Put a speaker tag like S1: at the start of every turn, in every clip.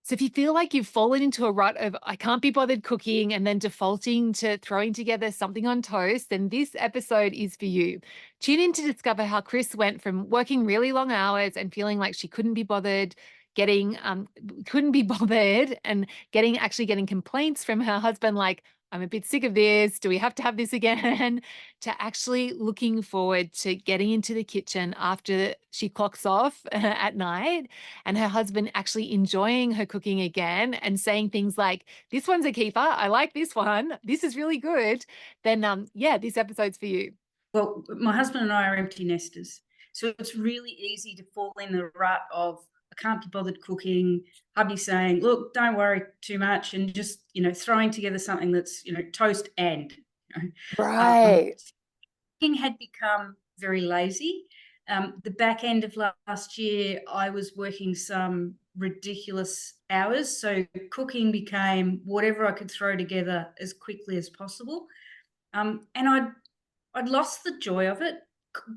S1: So if you feel like you've fallen into a rut of I can't be bothered cooking and then defaulting to throwing together something on toast, then this episode is for you. Tune in to discover how Chris went from working really long hours and feeling like she couldn't be bothered couldn't be bothered and getting complaints from her husband like I'm a bit sick of this. Do we have to have this again? To actually looking forward to getting into the kitchen after she clocks off at night and her husband actually enjoying her cooking again and saying things like, "This one's a keeper. I like this one. This is really good." Then, yeah, this episode's for you.
S2: Well, my husband and I are empty nesters, so it's really easy to fall in the rut of I can't be bothered cooking. Hubby saying, "Look, don't worry too much," and just throwing together something that's toast and. You
S1: Right.
S2: Cooking had become very lazy. The back end of last year, I was working some ridiculous hours, so cooking became whatever I could throw together as quickly as possible. And I'd lost the joy of it.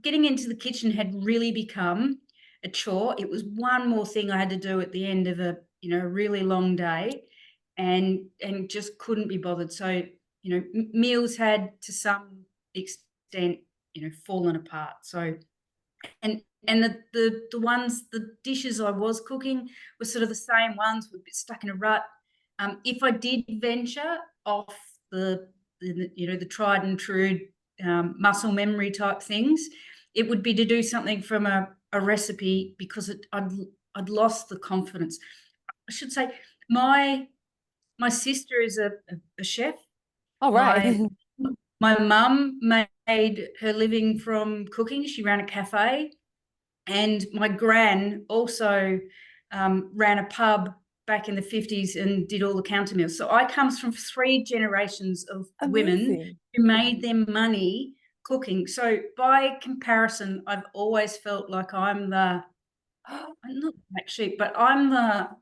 S2: Getting into the kitchen had really become a chore. It was one more thing I had to do at the end of a really long day, and just couldn't be bothered. So meals had to some extent fallen apart. So and the dishes I was cooking were sort of the same ones. We'd be stuck in a rut. If I did venture off the tried and true muscle memory type things, it would be to do something from a recipe because I'd lost the confidence. I should say my sister is a chef.
S1: All right.
S2: My my mum made her living from cooking. She ran a cafe, and my gran also ran a pub back in the 50s and did all the counter meals. So I comes from three generations of women
S1: Amazing.
S2: who made them money cooking. So by comparison, I've always felt like I'm not the black sheep, but I'm not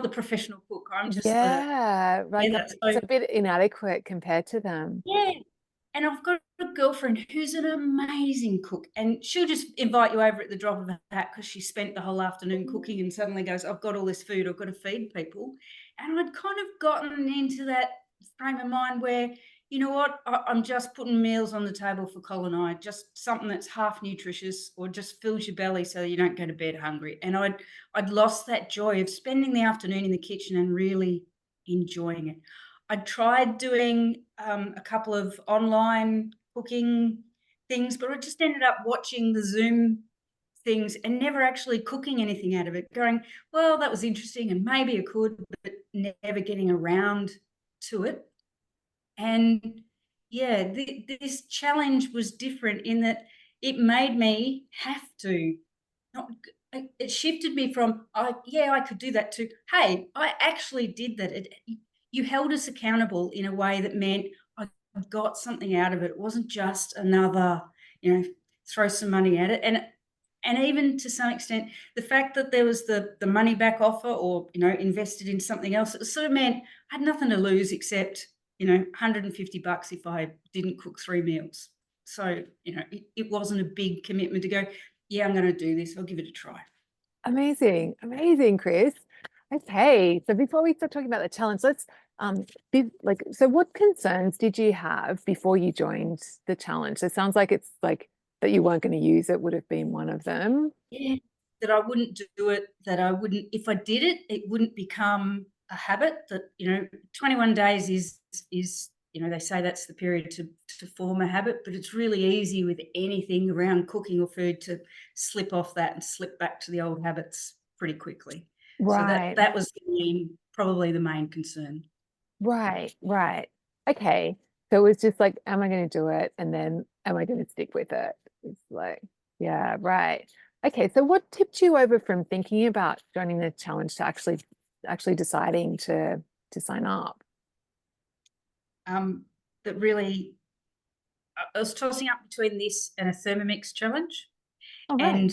S2: the professional cook. I'm just the
S1: Yeah, like
S2: yeah.
S1: it's
S2: So
S1: a bit inadequate compared to them.
S2: yeah, and I've got a girlfriend who's an amazing cook, and she'll just invite you over at the drop of a hat because she spent the whole afternoon cooking and suddenly goes, I've got all this food, I've got to feed people. And I'd kind of gotten into that frame of mind where, you know what, I'm just putting meals on the table for Colin and I, just something that's half nutritious or just fills your belly so you don't go to bed hungry. And I'd lost that joy of spending the afternoon in the kitchen and really enjoying it. I tried doing a couple of online cooking things, but I just ended up watching the Zoom things and never actually cooking anything out of it, going, well, that was interesting and maybe I could, but never getting around to it. And yeah, this challenge was different in that it made me have to not. It shifted me from, yeah, I could do that to, hey, I actually did that. You held us accountable in a way that meant I got something out of it. It wasn't just another, throw some money at it. And even to some extent, the fact that there was the money back offer or, invested in something else, it sort of meant I had nothing to lose except, $150 if I didn't cook 3 meals. So, it wasn't a big commitment to go, yeah, I'm going to do this. I'll give it a try.
S1: Amazing. Amazing, Chris. Okay, so before we start talking about the challenge, let's so what concerns did you have before you joined the challenge? It sounds like it's like that you weren't going to use it would have been one of them.
S2: Yeah, that I wouldn't do it, that I wouldn't, if I did it, it wouldn't become a habit. That 21 days is they say that's the period to form a habit, but it's really easy with anything around cooking or food to slip off that and slip back to the old habits pretty quickly. So that
S1: Right,
S2: that was probably the main concern.
S1: right, right. Okay. So it was just like, am I going to do it? And then am I going to stick with it? It's like, yeah, right. Okay. So what tipped you over from thinking about joining the challenge to actually deciding to sign up?
S2: That really, I was tossing up between this and a Thermomix challenge.
S1: All right.
S2: and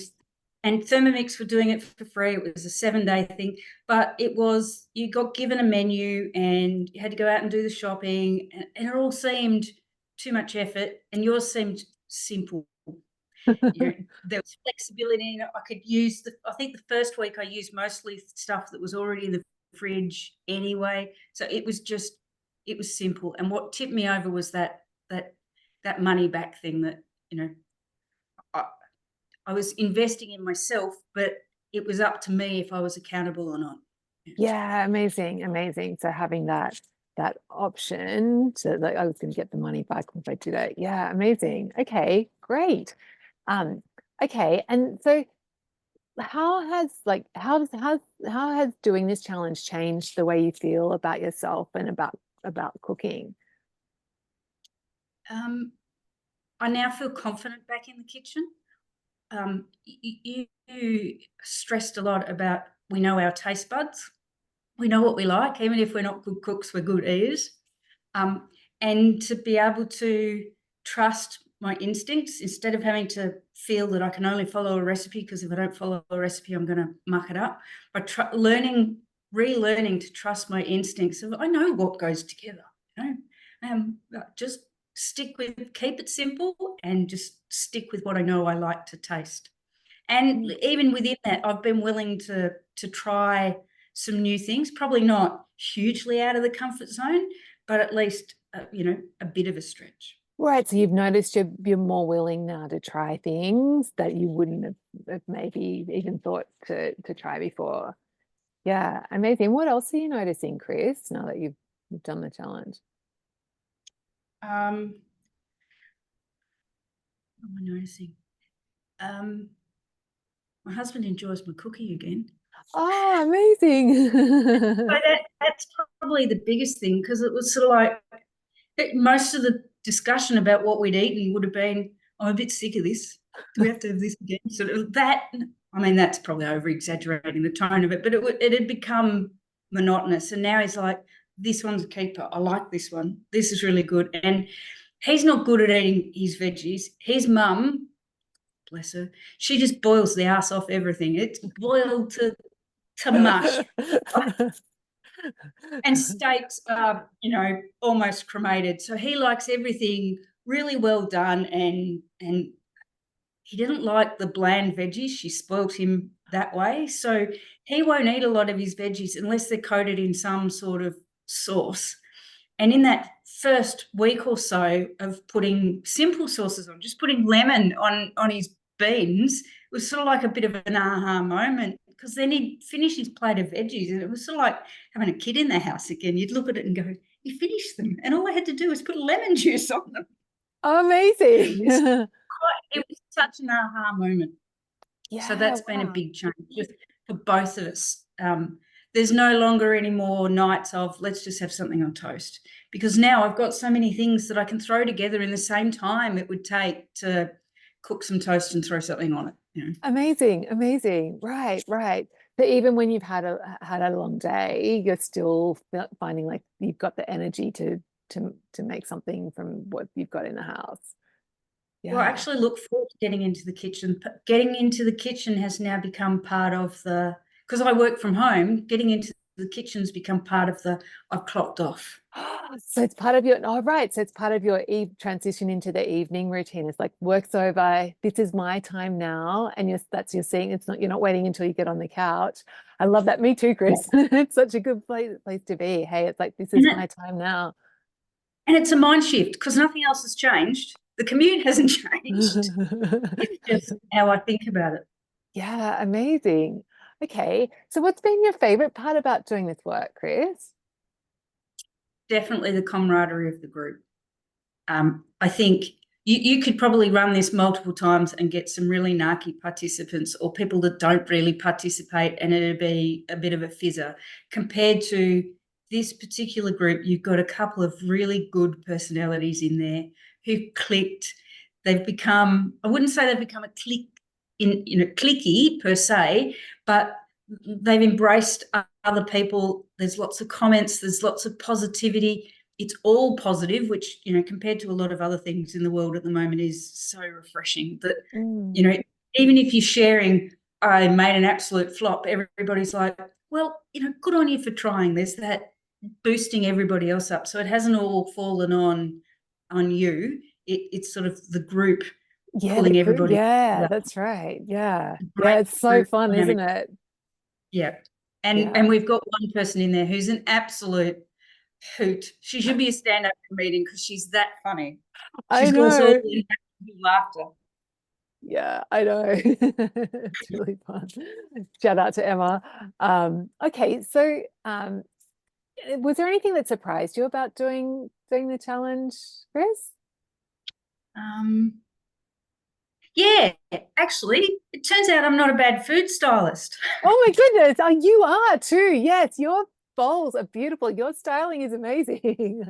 S2: and Thermomix were doing it for free. It was a 7-day thing, but it was you got given a menu and you had to go out and do the shopping, and it all seemed too much effort, and yours seemed simple. You know, there was flexibility in it. I could use I think the first week I used mostly stuff that was already in the fridge anyway. So it was simple. And what tipped me over was that money back thing that, you know, I, I was investing in myself, but it was up to me if I was accountable or not.
S1: Yeah, amazing, amazing. So having that option to like, I was going to get the money back if I did it. Yeah, amazing. Okay, great. Um, okay, and so how has doing this challenge changed the way you feel about yourself and about cooking?
S2: I now feel confident back in the kitchen. You stressed a lot about we know our taste buds. We know what we like, even if we're not good cooks, we're good eaters. Um, and to be able to trust my instincts instead of having to feel that I can only follow a recipe because if I don't follow a recipe, I'm going to muck it up. By relearning to trust my instincts of I know what goes together. You know, just keep it simple and just stick with what I know I like to taste. And even within that, I've been willing to try some new things, probably not hugely out of the comfort zone, but at least, you know, a bit of a stretch.
S1: Right, so you've noticed you're more willing now to try things that you wouldn't have maybe even thought to try before. Yeah, amazing. What else are you noticing, Chris, now that you've done the challenge?
S2: Um, what am I noticing? My husband enjoys my cooking again.
S1: Oh, amazing.
S2: So that's probably the biggest thing because it was sort of like most of the discussion about what we'd eaten would have been, I'm a bit sick of this. Do we have to have this again? Sort of that. I mean, that's probably over exaggerating the tone of it, but it had become monotonous. And now he's like, this one's a keeper. I like this one. This is really good. And he's not good at eating his veggies. His mum, bless her, she just boils the ass off everything. It's boiled to mush. And steaks are, you know, almost cremated. So he likes everything really well done, and he didn't like the bland veggies. She spoilt him that way. So he won't eat a lot of his veggies unless they're coated in some sort of sauce. And in that first week or so of putting simple sauces on, just putting lemon on his beans, it was sort of like a bit of an aha moment because then he'd finish his plate of veggies and it was sort of like having a kid in the house again. You'd look at it and go, you finished them. And all I had to do was put lemon juice on them.
S1: Amazing.
S2: It was such an aha moment. So
S1: Yeah,
S2: that's been a
S1: wow.
S2: big change for both of us. There's no longer any more nights of let's just have something on toast because now I've got so many things that I can throw together in the same time it would take to cook some toast and throw something on it. You know?
S1: Amazing, amazing. Right, right. But even when you've had a long day, you're still finding like you've got the energy to make something from what you've got in the house.
S2: Well, I
S1: Yeah.
S2: actually look forward to getting into the kitchen. Getting into the kitchen has now become part of because I work from home, getting into the kitchen's become part of I've clocked off.
S1: So it's part of your, oh, right. So it's part of your transition into the evening routine. It's like work's over. This is my time now. And you're seeing it's not, you're not waiting until you get on the couch. I love that. Me too, Chris. It's such a good place to be. Hey, it's like, this is my time now.
S2: And it's a mind shift because nothing else has changed. The commute hasn't changed. It's just how I think about it.
S1: Yeah, amazing. Okay. So what's been your favorite part about doing this work, Chris?
S2: Definitely the camaraderie of the group. I think you could probably run this multiple times and get some really narky participants or people that don't really participate, and it'd be a bit of a fizzer. Compared to this particular group, you've got a couple of really good personalities in there who clicked. They've become, I wouldn't say they've become a clicky per se, but they've embraced other people. There's lots of comments, there's lots of positivity. It's all positive, which, you know, compared to a lot of other things in the world at the moment is so refreshing that, you know, even if you're sharing, I made an absolute flop, everybody's like, well, you know, good on you for trying. There's that boosting everybody else up. So it hasn't all fallen on you. It's sort of the group
S1: Yeah,
S2: pulling everybody
S1: yeah,
S2: together.
S1: that's right. Yeah. Yeah,
S2: Great
S1: it's so
S2: group
S1: fun,
S2: dynamic.
S1: isn't it?
S2: Yeah.
S1: Yeah.
S2: And we've got one person in there who's an absolute hoot. She should be a stand-up comedian because she's that funny.
S1: I
S2: She's got us all
S1: know.
S2: in laughter.
S1: Yeah, I know. It's really fun. Shout out to Emma. Okay, so was there anything that surprised you about doing the challenge, Chris?
S2: Um, yeah, actually, it turns out I'm not a bad food stylist.
S1: Oh my goodness. Oh, you are too. Yes, your bowls are beautiful. Your styling is amazing.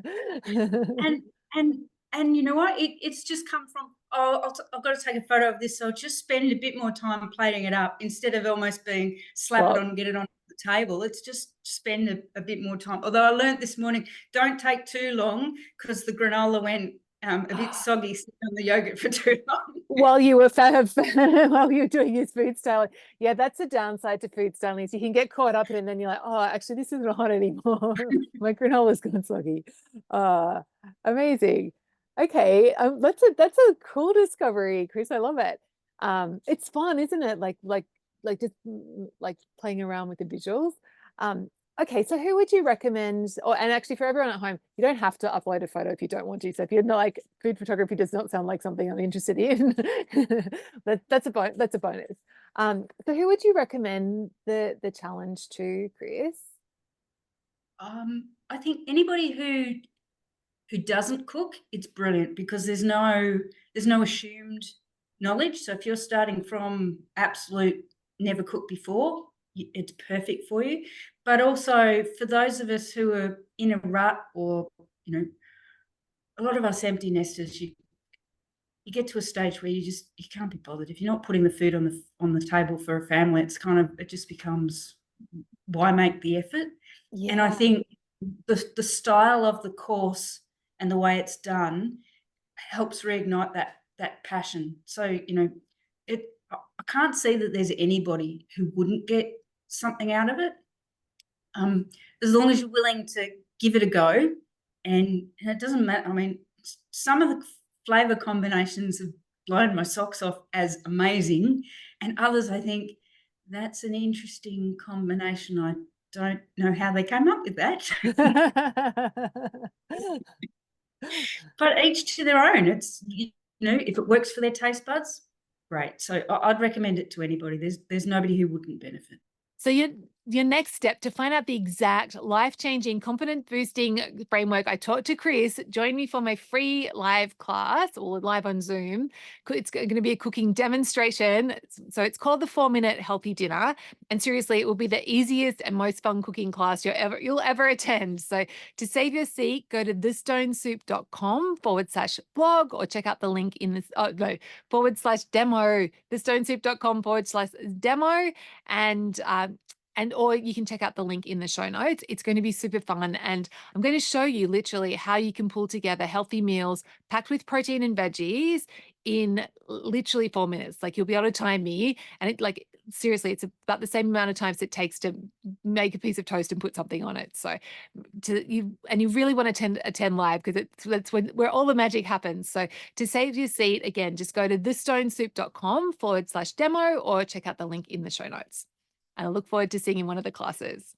S2: And and and you know what? It's just come from, oh, I've got to take a photo of this, so I'll just spend a bit more time plating it up instead of almost being slap it
S1: Well,
S2: on, get it on the table. It's just spend a bit more time. Although I learned this morning, don't take too long because the granola went a bit soggy sitting on the yogurt for too long.
S1: while you were while you were doing his food styling. Yeah, that's a downside to food styling. So you can get caught up in it and then you're like, oh, actually, this isn't hot anymore. My granola's gone soggy. Uh, Amazing. Okay, that's a cool discovery, Chris. I love it. It's fun, isn't it? Like just like playing around with the visuals. Um, Okay, so who would you recommend? Or and actually, for everyone at home, you don't have to upload a photo if you don't want to. So if you're not like food photography, does not sound like something I'm interested in. That's a bonus. So who would you recommend the challenge to, Chris?
S2: I think anybody who doesn't cook, it's brilliant because there's no assumed knowledge. So if you're starting from absolute never cooked before, it's perfect for you. But also for those of us who are in a rut, or you know, a lot of us empty nesters, you get to a stage where you can't be bothered if you're not putting the food on the table for a family. It just becomes, why make the effort? And I
S1: Yeah.
S2: think the style of the course and the way it's done helps reignite that passion. So I can't see that there's anybody who wouldn't get something out of it, um, as long as you're willing to give it a go. And it doesn't matter. I mean, some of the flavor combinations have blown my socks off as amazing, and others I think that's an interesting combination. I don't know how they came up with that. But each to their own. It's, if it works for their taste buds, great. So I'd recommend it to anybody. There's nobody who wouldn't benefit.
S1: So your next step to find out the exact life-changing confidence boosting framework I taught to Chris, join me for my free live class or live on Zoom. It's going to be a cooking demonstration. So it's called the 4-Minute Healthy Dinner. And seriously, it will be the easiest and most fun cooking class you'll ever attend. So to save your seat, go to thestonesoup.com/blog or check out the link in this, /demo, thestonesoup.com/demo. And or you can check out the link in the show notes. It's going to be super fun. And I'm going to show you literally how you can pull together healthy meals packed with protein and veggies in literally 4 minutes. Like you'll be able to time me. And seriously, it's about the same amount of time as it takes to make a piece of toast and put something on it. So you really want to attend live because that's where all the magic happens. So to save your seat, again, just go to thestonesoup.com/demo or check out the link in the show notes. And I look forward to seeing you in one of the classes.